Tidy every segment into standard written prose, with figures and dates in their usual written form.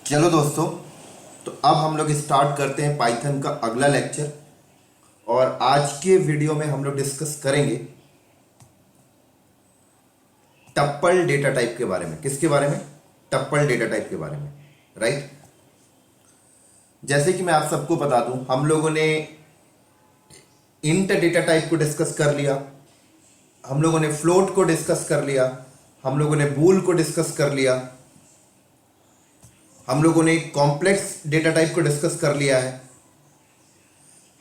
चलो दोस्तों, तो अब हम लोग स्टार्ट करते हैं पाइथन का अगला लेक्चर। और आज के वीडियो में हम लोग डिस्कस करेंगे टप्पल डेटा टाइप के बारे में। किसके बारे में? टप्पल डेटा टाइप के बारे में, राइट। जैसे कि मैं आप सबको बता दूं, हम लोगों ने इंट डेटा टाइप को डिस्कस कर लिया, हम लोगों ने फ्लोट को डिस्कस कर लिया, हम लोगों ने बूल को डिस्कस कर लिया, हम लोगों ने कॉम्प्लेक्स डेटा टाइप को डिस्कस कर लिया है,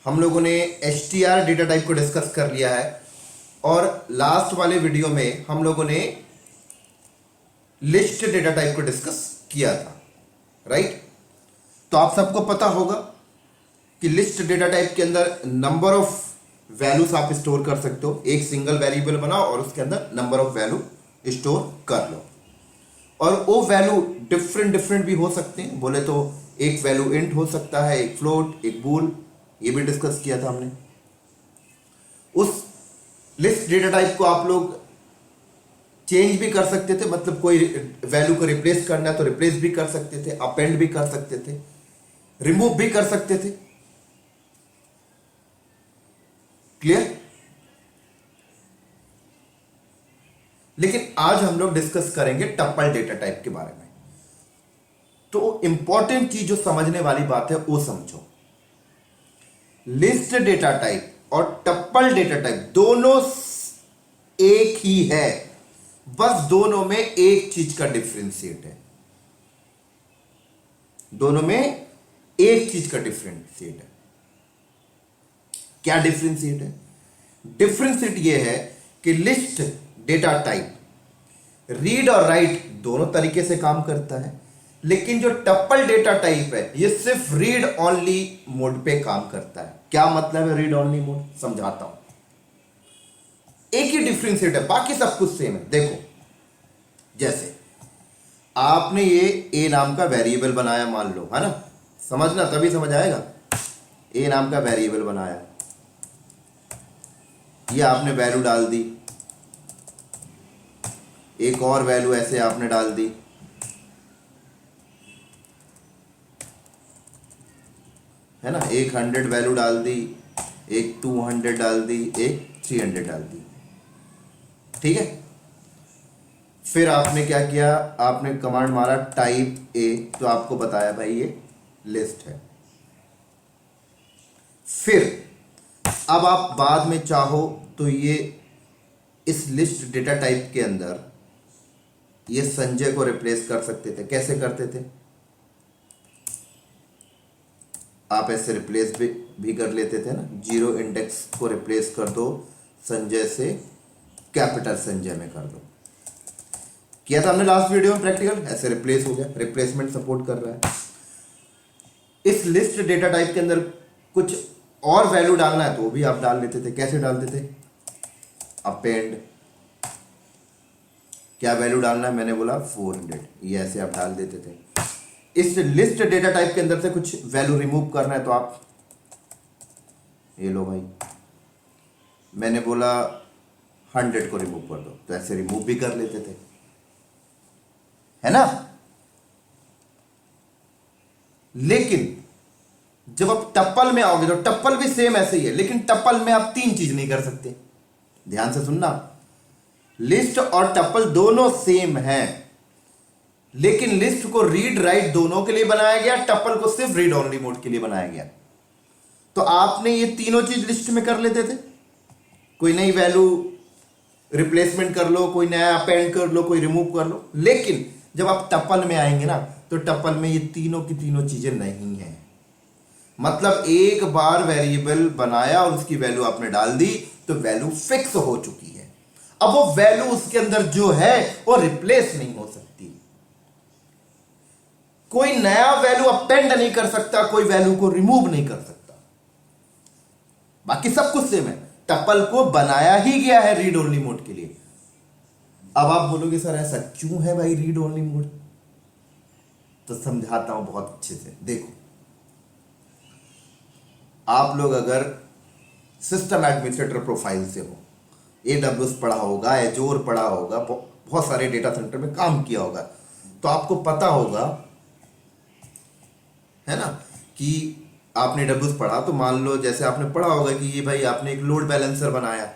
हम लोगों ने str डेटा टाइप को डिस्कस कर लिया है, और लास्ट वाले वीडियो में हम लोगों ने लिस्ट डेटा टाइप को डिस्कस किया था, राइट। तो आप सबको पता होगा कि लिस्ट डेटा टाइप के अंदर नंबर ऑफ वैल्यूज आप स्टोर कर सकते हो। एक सिंगल वेरिएबल बनाओ और उसके अंदर नंबर ऑफ वैल्यू स्टोर कर लो, और वो वैल्यू डिफरेंट भी हो सकते हैं। बोले तो एक वैल्यू इंट हो सकता है, एक फ्लोट, एक बूल, ये भी डिस्कस किया था हमने। उस लिस्ट डेटा टाइप को आप लोग चेंज भी कर सकते थे, मतलब कोई वैल्यू को रिप्लेस करना है तो रिप्लेस भी कर सकते थे, अपेंड भी कर सकते थे, रिमूव भी कर सकते थे। क्लियर? लेकिन आज हम लोग डिस्कस करेंगे टप्पल डेटा टाइप के बारे में। तो इंपॉर्टेंट चीज जो समझने वाली बात है वो समझो। लिस्ट डेटा टाइप और टप्पल डेटा टाइप दोनों एक ही है, बस दोनों में एक चीज का डिफरेंशिएट है। दोनों में एक चीज का डिफरेंशिएट है। क्या डिफरेंशिएट है? डिफरेंशिएट यह है कि लिस्ट डेटा टाइप रीड और राइट दोनों तरीके से काम करता है, लेकिन जो टप्पल डेटा टाइप है ये सिर्फ रीड ओनली मोड पे काम करता है। क्या मतलब है रीड ओनली मोड? समझाता हूं। एक ही डिफरेंशिएट है, बाकी सब कुछ सेम है। देखो, जैसे आपने ये ए नाम का वेरिएबल बनाया, मान लो, है ना, समझना तभी समझ आएगा। ए नाम का वेरिएबल बनाया, ये आपने वैल्यू डाल दी, एक और वैल्यू ऐसे आपने डाल दी, है ना, एक 100 वैल्यू डाल दी, एक 200 डाल दी, एक 300 डाल दी, ठीक है। फिर आपने क्या किया? आपने कमांड मारा टाइप ए, तो आपको बताया भाई ये लिस्ट है। फिर अब आप बाद में चाहो तो ये इस लिस्ट डेटा टाइप के अंदर ये संजय को रिप्लेस कर सकते थे। कैसे करते थे? आप ऐसे रिप्लेस भी कर लेते थे ना, 0 इंडेक्स को रिप्लेस कर दो संजय से, कैपिटल संजय में कर दो। किया था हमने लास्ट वीडियो में प्रैक्टिकल, ऐसे रिप्लेस हो गया, रिप्लेसमेंट सपोर्ट कर रहा है। इस लिस्ट डेटा टाइप के अंदर कुछ और वैल्यू डालना है तो वो भी आप डाल लेते थे। कैसे डालते थे? अपेंड, क्या वैल्यू डालना है? मैंने बोला 400, ये ऐसे आप डाल देते थे। इस लिस्ट डेटा टाइप के अंदर से कुछ वैल्यू रिमूव करना है तो आप, ये लो भाई, मैंने बोला 100 को रिमूव कर दो, तो ऐसे रिमूव भी कर लेते थे, है ना। लेकिन जब आप टप्पल में आओगे तो टप्पल भी सेम ऐसे ही है, लेकिन टप्पल में आप 3 चीज नहीं कर सकते। ध्यान से सुनना, लिस्ट और टप्पल दोनों सेम हैं, लेकिन लिस्ट को रीड राइट दोनों के लिए बनाया गया, टप्पल को सिर्फ रीड ओनली मोड के लिए बनाया गया। तो आपने ये तीनों चीज लिस्ट में कर लेते थे। कोई नई वैल्यू रिप्लेसमेंट कर लो, कोई नया अपेंड कर लो, कोई रिमूव कर लो। लेकिन जब आप टप्पल में आएंगे ना, तो टप्पल में ये तीनों की तीनों चीजें नहीं है। मतलब एक बार वेरिएबल बनाया और उसकी वैल्यू आपने डाल दी तो वैल्यू फिक्स हो चुकी है। अब वो वैल्यू उसके अंदर जो है वो रिप्लेस नहीं हो सकती। कोई नया वैल्यू अपेंड नहीं कर सकता, कोई वैल्यू को रिमूव नहीं कर सकता। बाकी सब कुछ सेम है। टप्पल को बनाया ही गया है रीड ओनली मोड के लिए। अब आप बोलोगे सर ऐसा क्यों है भाई रीड ओनली मोड? तो समझाता हूं बहुत अच्छे से। देखो, आप लोग अगर सिस्टम एडमिनिस्ट्रेटर प्रोफाइल से हो, AWS पढ़ा होगा, एजोर पढ़ा होगा, बहुत सारे डेटा सेंटर में काम किया होगा, तो आपको पता होगा है ना, कि आपने डब्ल्यूज पढ़ा, तो मान लो जैसे आपने पढ़ा होगा कि ये भाई आपने एक लोड बैलेंसर बनाया,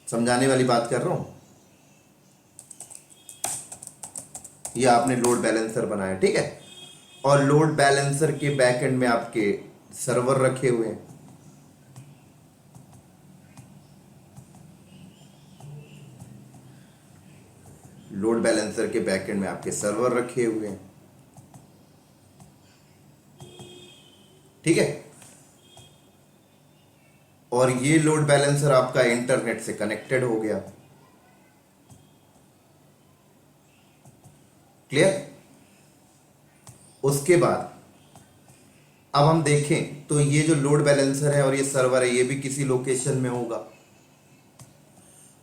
समझाने वाली बात कर रहा हूं, ये आपने लोड बैलेंसर बनाया, ठीक है, और लोड बैलेंसर के बैक एंड में आपके सर्वर रखे हुए हैं, लोड बैलेंसर के बैक एंड में आपके सर्वर रखे हुए हैं, ठीक है, और ये लोड बैलेंसर आपका इंटरनेट से कनेक्टेड हो गया। क्लियर? उसके बाद अब हम देखें तो ये जो लोड बैलेंसर है और ये सर्वर है, ये भी किसी लोकेशन में होगा।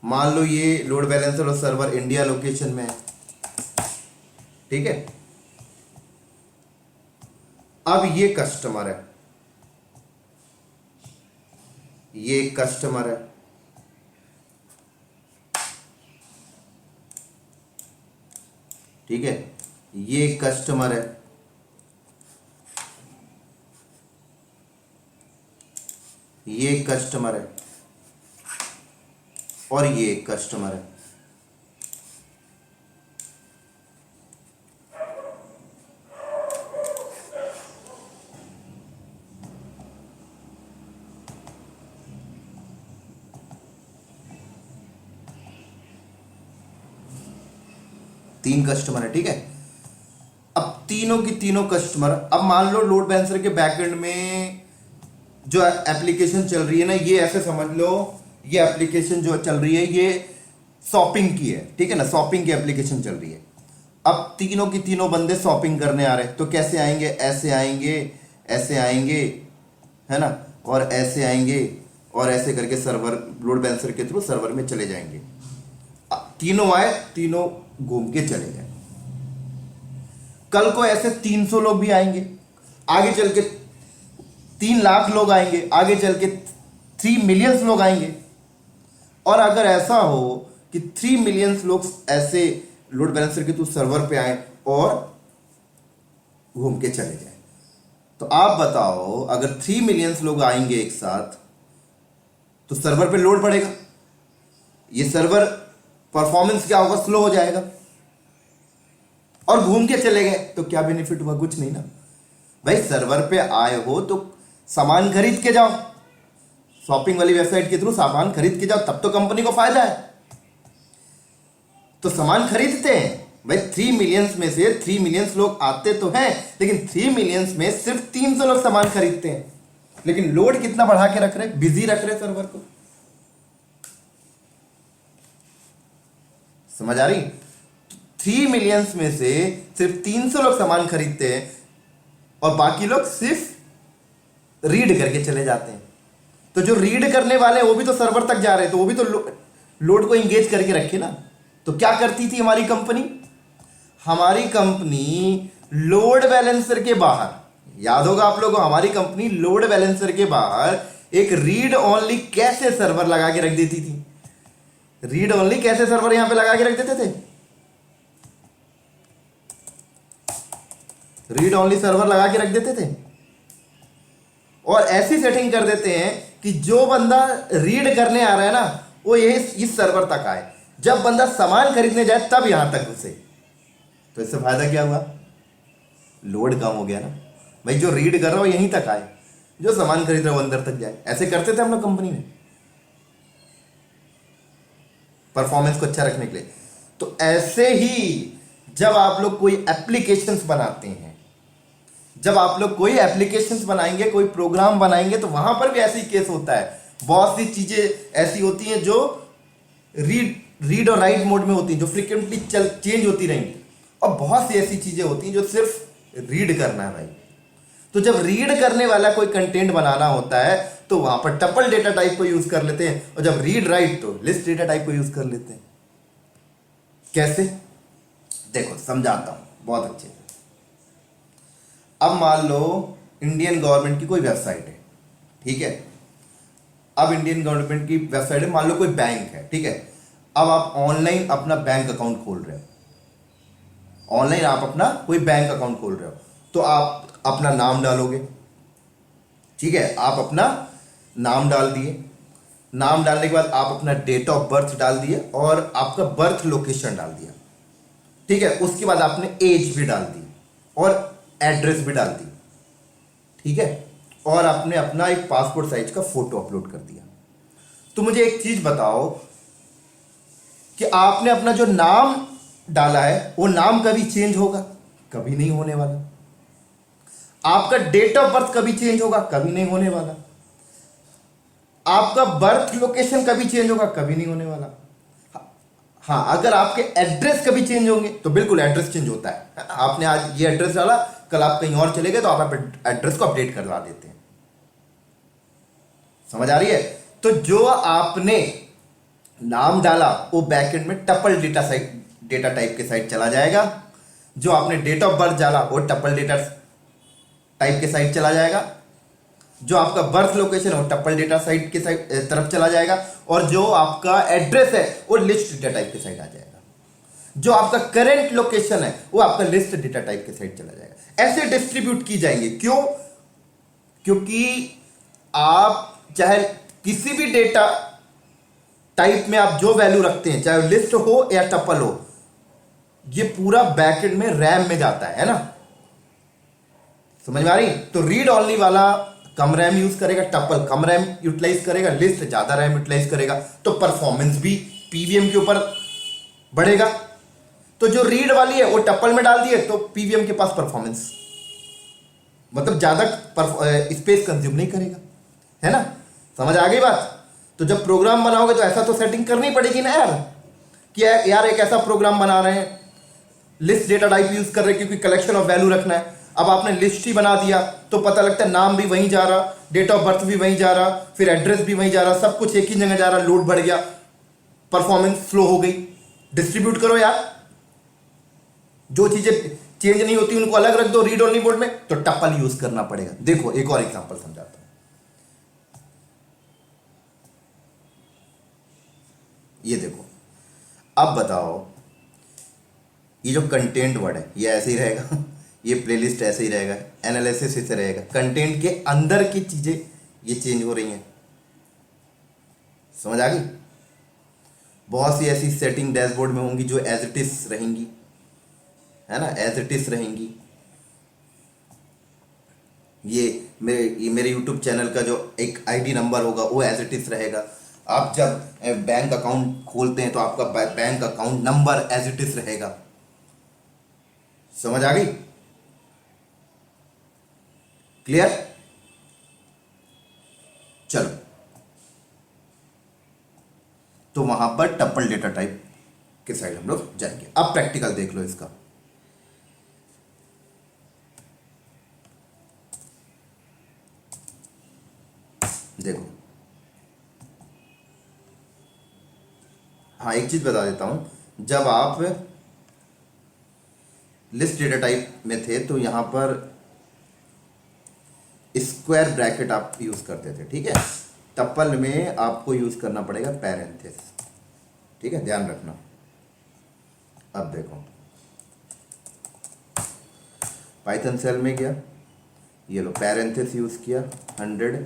मान लो ये लोड बैलेंसर और सर्वर इंडिया लोकेशन में है, ठीक है। अब ये कस्टमर है, ये कस्टमर है, ठीक है, ये कस्टमर है, ये कस्टमर है, और ये कस्टमर है। तीन कस्टमर है, ठीक है। अब तीनों की तीनों कस्टमर, अब मान लो लोड बैलेंसर के बैकएंड में जो एप्लीकेशन चल रही है ना, ये ऐसे समझ लो, ये एप्लीकेशन जो चल रही है ये शॉपिंग की है, ठीक है ना, शॉपिंग की एप्लीकेशन चल रही है। अब तीनों की तीनों बंदे शॉपिंग करने आ रहे हैं, तो कैसे आएंगे? ऐसे आएंगे, ऐसे आएंगे, है ना, और ऐसे आएंगे, और ऐसे करके सर्वर, लोड बैलेंसर के थ्रू सर्वर में चले जाएंगे। तीनों आए, तीनों घूम के चले गए। कल को ऐसे 300 लोग भी आएंगे, आगे चल के 3 लाख लोग आएंगे, आगे चल के 3 मिलियंस लोग आएंगे। और अगर ऐसा हो कि 3 मिलियंस लोग ऐसे लोड बैलेंसर के थ्रू सर्वर पे आए और घूम के चले जाए, तो आप बताओ, अगर 3 मिलियंस लोग आएंगे एक साथ तो सर्वर पे लोड पड़ेगा, ये सर्वर परफॉर्मेंस क्या होगा? स्लो हो जाएगा। और घूम के चले गए तो क्या बेनिफिट हुआ? कुछ नहीं ना भाई। सर्वर पे आए हो तो सामान खरीद के जाओ, शॉपिंग वाली वेबसाइट के थ्रू सामान खरीद के जाओ, तब तो कंपनी को फायदा है। तो सामान खरीदते हैं भाई। 3 मिलियंस में से 3 मिलियंस लोग आते तो हैं, लेकिन 3 मिलियंस में सिर्फ 300 लोग सामान खरीदते हैं। लेकिन लोड कितना बढ़ा के रख रहे, बिजी रख रहे सर्वर को। समझ आ रही? 3 मिलियंस में से सिर्फ 300 लोग सामान खरीदते हैं और बाकी लोग सिर्फ रीड करके चले जाते हैं। तो जो रीड करने वाले वो भी तो सर्वर तक जा रहे हैं, तो वो भी तो लोड को इंगेज करके रखे ना। तो क्या करती थी हमारी कंपनी? हमारी कंपनी लोड बैलेंसर के बाहर, याद होगा आप लोगों को, हमारी कंपनी लोड बैलेंसर के बाहर एक रीड ओनली कैसे सर्वर लगा के रख देती थी। रीड ओनली कैसे सर्वर यहां पे लगा के रख देते थे। रीड ओनली सर्वर लगा के रख देते थे और ऐसी सेटिंग कर देते हैं कि जो बंदा रीड करने आ रहा है ना, वो ये इस सर्वर तक आए, जब बंदा सामान खरीदने जाए तब यहां तक घुसे। तो इससे फायदा क्या हुआ? लोड कम हो गया ना भाई। जो रीड कर रहा हो यहीं तक आए, जो सामान खरीद रहा हो अंदर तक जाए। ऐसे करते थे हम लोग कंपनी में, परफॉर्मेंस को अच्छा रखने के लिए। तो ऐसे ही जब आप लोग कोई एप्लीकेशंस बनाते हैं, जब आप लोग कोई एप्लीकेशंस बनाएंगे, कोई प्रोग्राम बनाएंगे, तो वहां पर भी ऐसी केस होता है। बहुत सी चीजें ऐसी होती हैं जो रीड और राइट मोड में होती हैं, जो फ्रीक्वेंटली चेंज होती रहेंगी, और बहुत सी ऐसी चीजें होती हैं जो सिर्फ रीड करना है भाई। तो जब रीड करने वाला कोई कंटेंट बनाना होता है तो वहां पर टपल डेटा टाइप को यूज कर लेते हैं, और जब रीड राइट तो लिस्ट डेटा टाइप को यूज कर लेते हैं। कैसे? देखो समझाता हूं बहुत अच्छे से। अब मान लो इंडियन गवर्नमेंट की कोई वेबसाइट है, ठीक है। अब इंडियन गवर्नमेंट की वेबसाइट है, मान लो कोई बैंक है, ठीक है। अब आप ऑनलाइन अपना बैंक अकाउंट खोल रहे हो, ऑनलाइन आप अपना कोई बैंक अकाउंट खोल रहे हो, तो आप अपना नाम डालोगे, ठीक है, आप अपना नाम डाल दिए, नाम डालने के बाद आप अपना डेट ऑफ बर्थ डाल दिए और आपका बर्थ लोकेशन डाल दिया, ठीक है, उसके बाद आपने एज भी डाल दी और एड्रेस भी डाल दी, ठीक है, और आपने अपना एक पासपोर्ट साइज का फोटो अपलोड कर दिया। तो मुझे एक चीज बताओ कि आपने अपना जो नाम डाला है वो नाम कभी चेंज होगा? कभी नहीं होने वाला। आपका डेट ऑफ बर्थ कभी चेंज होगा? कभी नहीं होने वाला। आपका बर्थ लोकेशन कभी चेंज होगा? कभी नहीं होने वाला। हाँ, अगर आपके एड्रेस कभी चेंज होंगे तो बिल्कुल एड्रेस चेंज होता है। आपने आज ये एड्रेस डाला, कल आप कहीं और चले गए तो आप एड्रेस को अपडेट करवा देते हैं। समझ आ रही है? तो जो आपने नाम डाला वो बैकएंड में टपल डेटा टाइप के साइड चला जाएगा। जो आपने डेट ऑफ बर्थ डाला वो टपल डेटा टाइप के साइड चला जाएगा। जो आपका बर्थ लोकेशन है वो टपल डेटा साइड के साइड तरफ चला जाएगा। और जो आपका एड्रेस है वो लिस्ट डेटा टाइप के साइड आ जाएगा। जो आपका करंट लोकेशन है वो आपका लिस्ट डेटा टाइप के साइड चला जाएगा। ऐसे डिस्ट्रीब्यूट की जाएंगे। क्यों? क्योंकि आप चाहे किसी भी डेटा टाइप में आप जो वैल्यू रखते हैं, चाहे लिस्ट हो या टपल हो, ये पूरा बैकएंड में रैम में जाता है ना। समझ में आ रही? तो रीड ओनली वाला कम रैम यूज करेगा, टपल कम रैम यूटिलाइज करेगा, लिस्ट ज्यादा रैम यूटिलाइज करेगा, तो परफॉर्मेंस भी पीवीएम के ऊपर बढ़ेगा। तो जो रीड वाली है वो टपल में डाल दिए तो पीवीएम के पास परफॉर्मेंस मतलब ज्यादा स्पेस कंज्यूम नहीं करेगा, है ना। समझ आ गई बात? तो जब प्रोग्राम बनाओगे तो ऐसा तो सेटिंग करनी पड़ेगी ना यार, कि यार एक ऐसा प्रोग्राम बना रहे हैं, लिस्ट डेटा टाइप यूज कर रहे हैं क्योंकि कलेक्शन ऑफ वैल्यू रखना है। अब आपने लिस्ट ही बना दिया तो पता लगता है नाम भी वहीं जा रहा, डेट ऑफ बर्थ भी वहीं जा रहा, फिर एड्रेस भी वहीं जा रहा, सब कुछ एक ही जगह जा रहा, लोड बढ़ गया, परफॉर्मेंस स्लो हो गई। डिस्ट्रीब्यूट करो यार, जो चीजें चेंज नहीं होती उनको अलग रख दो रीड ओनली मोड में, तो टपल यूज करना पड़ेगा। देखो एक और एग्जांपल समझाता हूं। ये देखो, अब बताओ, ये जो कंटेंट वर्ड है ये ऐसे ही रहेगा, ये प्लेलिस्ट ऐसे ही रहेगा, एनालिसिस ऐसे रहेगा, कंटेंट के अंदर की चीजें ये चेंज हो रही हैं। समझ आ गई? बहुत सी ऐसी सेटिंग डैशबोर्ड में होंगी जो एज इट इज रहेंगी, है ना, एज इट इज रहेंगी। ये मेरे यूट्यूब चैनल का जो एक आईडी नंबर होगा वो एज इट इज रहेगा। आप जब बैंक अकाउंट खोलते हैं तो आपका bank account number as it is रहेगा। समझ आ गई? क्लियर? चलो, तो वहां पर टपल डेटा टाइप के साइड हम लोग जाएंगे। अब प्रैक्टिकल देख लो इसका। देखो, हाँ एक चीज बता देता हूं, जब आप लिस्ट डेटा टाइप में थे तो यहां पर स्क्वायर ब्रैकेट आप यूज करते थे, ठीक है। टपल में आपको यूज करना पड़ेगा पैरेंथेस, ठीक है, ध्यान रखना। अब देखो, पाइथन सेल में गया, ये लो पैरेंथेस यूज किया 100,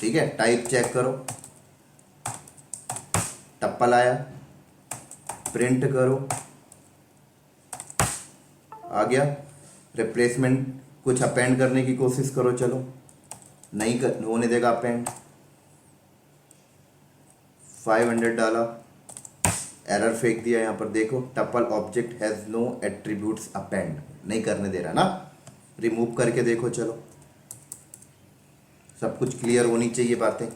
ठीक है, टाइप चेक करो, टप्पल आया, प्रिंट करो, आ गया। रिप्लेसमेंट कुछ अपेंड करने की कोशिश करो, चलो नहीं होने देगा अपेंड, 500 डाला, एरर फेंक दिया। यहां पर देखो, tuple object has no attributes append, नहीं करने दे रहा ना। रिमूव करके देखो, चलो सब कुछ क्लियर होनी चाहिए बातें।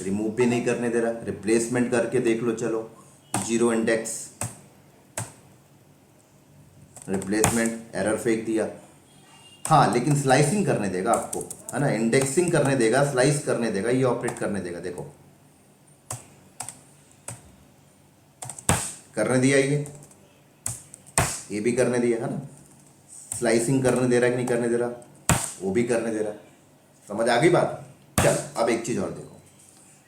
रिमूव भी नहीं करने दे रहा। रिप्लेसमेंट करके देख लो, चलो 0 इंडेक्स, रिप्लेसमेंट, एरर फेंक दिया। हाँ, लेकिन स्लाइसिंग करने देगा आपको, है ना, इंडेक्सिंग करने देगा, स्लाइस करने देगा, ये ऑपरेट करने देगा। देखो करने दिया, ये भी करने दिया, है ना। स्लाइसिंग करने दे रहा है कि नहीं करने दे रहा, वो भी करने दे रहा है। समझ आ गई बात? चल अब एक चीज और देखो,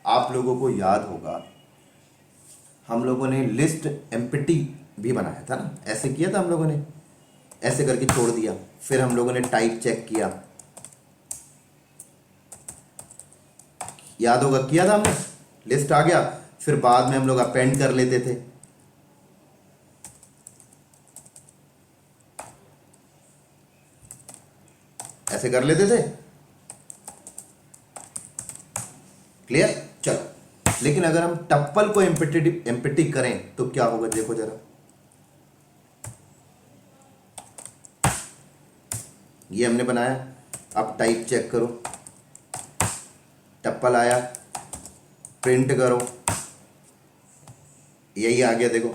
आप लोगों को याद होगा हम लोगों ने लिस्ट एम्प्टी भी बनाया था ना, ऐसे किया था हम लोगों ने, ऐसे करके छोड़ दिया, फिर हम लोगों ने टाइप चेक किया, याद होगा किया था हमने, लिस्ट आ गया, फिर बाद में हम लोग अपेंड कर लेते थे। ऐसे कर लेते थे, क्लियर। चलो, लेकिन अगर हम टप्पल को एम्प्टी करें तो क्या होगा, देखो जरा, ये हमने बनाया, अब टाइप चेक करो, टप्पल आया, प्रिंट करो, यही आ गया, देखो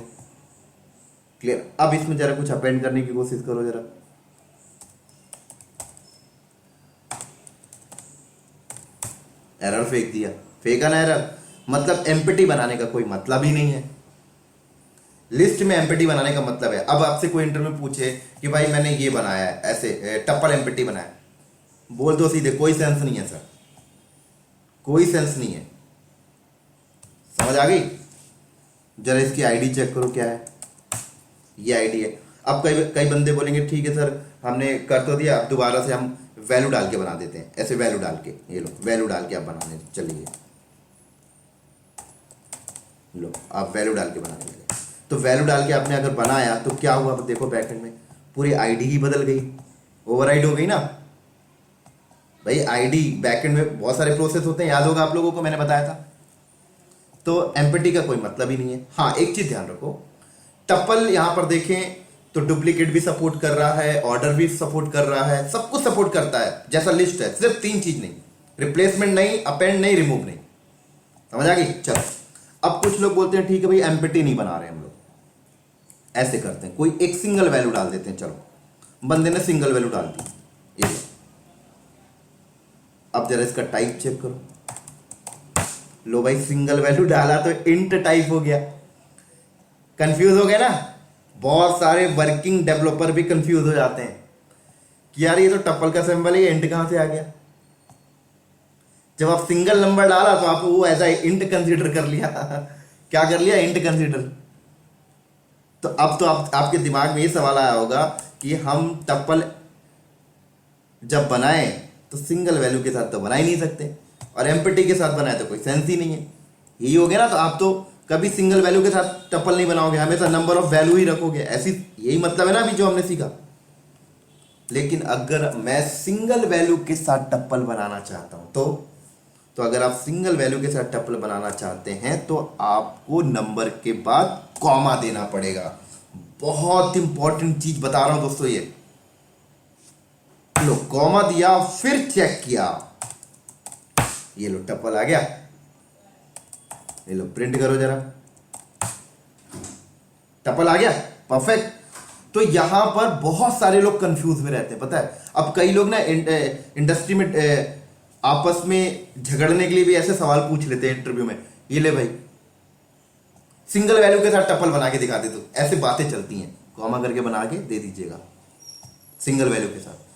क्लियर। अब इसमें जरा कुछ अपेंड करने की कोशिश करो जरा, एरर फेंक दिया, फेंका ना एरर, मतलब एम्प्टी बनाने का कोई मतलब ही नहीं है। लिस्ट में एम्प्टी बनाने का मतलब है, अब आपसे कोई इंटरव्यू में पूछे कि भाई मैंने ये बनाया है, ऐसे टप्पल एम्प्टी बनाया, बोल दो सीधे, कोई सेंस नहीं है सर, कोई सेंस नहीं है। समझ आ गई। जरा इसकी आईडी चेक करो क्या है, ये आईडी है। अब कई कई बंदे बोलेंगे ठीक है सर हमने कर तो दिया, अब दोबारा से हम वैल्यू डाल के बना देते हैं, ऐसे वैल्यू डाल के, ये लो वैल्यू डाल के आप बनाने चलिए, लो आप वैल्यू डाल के बनाने लगे। तो वैल्यू डाल के आपने अगर बनाया तो क्या हुआ, अब देखो बैकएंड में पूरी आईडी ही बदल गई, ओवरराइड हो गई ना भाई। आईडी बैकएंड में बहुत सारे प्रोसेस होते हैं, याद होगा आप लोगों को, मैंने बताया था। तो एम्प्टी का कोई मतलब ही नहीं है। हाँ एक चीज ध्यान रखो, टप्पल यहां पर देखें तो डुप्लीकेट भी सपोर्ट कर रहा है, ऑर्डर भी सपोर्ट कर रहा है, सब कुछ सपोर्ट करता है जैसा लिस्ट है, सिर्फ 3 चीज नहीं, रिप्लेसमेंट नहीं, अपेंड नहीं, रिमूव नहीं। समझ आ गई। चलो, अब कुछ लोग बोलते हैं ठीक है भाई एम्प्टी नहीं बना रहे हम लोग, ऐसे करते हैं, कोई एक सिंगल वैल्यू डाल देते हैं। चलो, बंदे ने सिंगल वैल्यू डाल दी, ये लो। अब जरा इसका टाइप चेक करो, लो भाई सिंगल वैल्यू डाला तो इंट टाइप हो गया। कंफ्यूज हो गया ना, बहुत सारे वर्किंग डेवलपर भी कंफ्यूज हो जाते हैं कि यार ये तो टप्पल का सिंबल है, ये इंट कहां से आ गया। जब आप सिंगल नंबर डाला तो आप वो एज इंट कंसीडर कर लिया क्या कर लिया, इंट कंसीडर। तो अब तो आपके दिमाग में ये सवाल आया होगा कि हम टप्पल जब बनाए तो सिंगल वैल्यू के साथ तो बना ही नहीं सकते, और एम्प्टी के साथ बनाए तो कोई सेंस ही नहीं है। यही हो गया ना, तो आप तो कभी सिंगल वैल्यू के साथ टप्पल नहीं बनाओगे, हमेशा नंबर ऑफ वैल्यू ही रखोगे, ऐसी यही मतलब है ना अभी जो हमने सीखा। लेकिन अगर मैं सिंगल वैल्यू के साथ टप्पल बनाना चाहता हूं तो अगर आप सिंगल वैल्यू के साथ टप्पल बनाना चाहते हैं तो आपको नंबर के बाद कॉमा देना पड़ेगा। बहुत इंपॉर्टेंट चीज बता रहा हूं दोस्तों, ये लो कॉमा दिया, फिर चेक किया, ये लो टप्पल आ गया, ये लो प्रिंट करो जरा, टप्पल आ गया, परफेक्ट। तो यहां पर बहुत सारे लोग कंफ्यूज में रहते हैं, पता है। अब कई लोग ना इंडस्ट्री में आपस में झगड़ने के लिए भी ऐसे सवाल पूछ लेते हैं इंटरव्यू में, ये ले भाई सिंगल वैल्यू के साथ टप्पल बना के दिखा दे, तो ऐसे बातें चलती हैं, कॉमा करके बना के दे दीजिएगा सिंगल वैल्यू के साथ।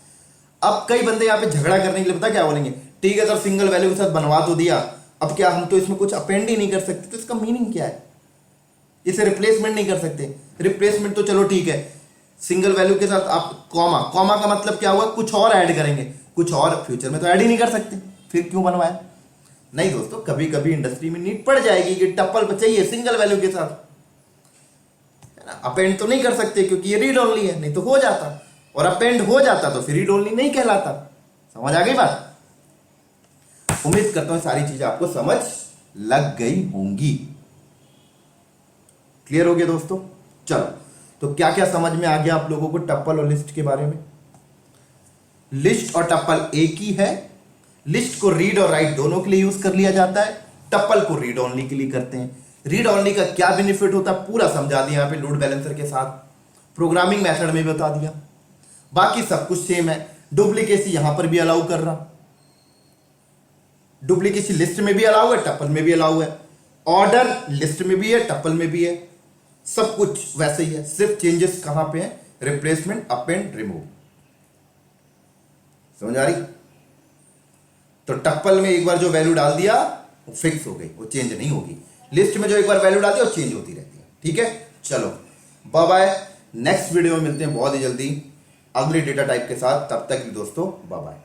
अब कई बंदे यहां पे झगड़ा करने के लिए पता क्या बोलेंगे, ठीक है सर सिंगल वैल्यू के साथ बनवा तो दिया, अब क्या हम तो इसमें कुछ अपेंड ही नहीं कर सकते, तो इसका मीनिंग क्या है, इसे रिप्लेसमेंट नहीं कर सकते। रिप्लेसमेंट तो चलो ठीक है, सिंगल वैल्यू के साथ आप कॉमा, कॉमा का मतलब क्या हुआ, कुछ और ऐड करेंगे, कुछ और फ्यूचर में तो ऐड ही नहीं कर सकते, फिर क्यों बनवाया। नहीं दोस्तों, कभी कभी इंडस्ट्री में नीड पड़ जाएगी कि टप्पल चाहिए सिंगल वैल्यू के साथ, है ना। अपेंड तो नहीं कर सकते क्योंकि ये रीड ओनली है, नहीं तो हो जाता, और अपेंड हो जाता तो फिर रीड ओनली नहीं कहलाता। समझ आ गई बात। उम्मीद करता हूं सारी चीजें आपको समझ लग गई होंगी, क्लियर हो गया दोस्तों। चलो, तो क्या क्या समझ में आ गया आप लोगों को टप्पल और लिस्ट के बारे में। लिस्ट और टप्पल एक ही है, लिस्ट को रीड और राइट दोनों के लिए यूज कर लिया जाता है, टप्पल को रीड ओनली के लिए करते हैं। रीड ओनली का क्या बेनिफिट होता है पूरा समझा दिया यहां पे लोड बैलेंसर के साथ, प्रोग्रामिंग मेथड में बता दिया, बाकी सब कुछ सेम है। डुप्लीकेसी यहां पर भी अलाउ कर रहा, डुप्लीकेसी लिस्ट में भी अलाउ है, टप्पल में भी अलाउ है, ऑर्डर लिस्ट में भी है, टप्पल में भी है, सब कुछ वैसे ही है, सिर्फ चेंजेस कहां पे है, रिप्लेसमेंट, अपेंड, रिमूव। समझ आ रही। तो टप्पल में एक बार जो वैल्यू डाल दिया वो फिक्स हो गई, वो चेंज नहीं होगी। लिस्ट में जो एक बार वैल्यू डालती है वो चेंज होती रहती है। ठीक है, चलो बाय बाय, नेक्स्ट वीडियो में मिलते हैं बहुत ही जल्दी अगले डेटा टाइप के साथ। तब तक दोस्तों बाय बाय।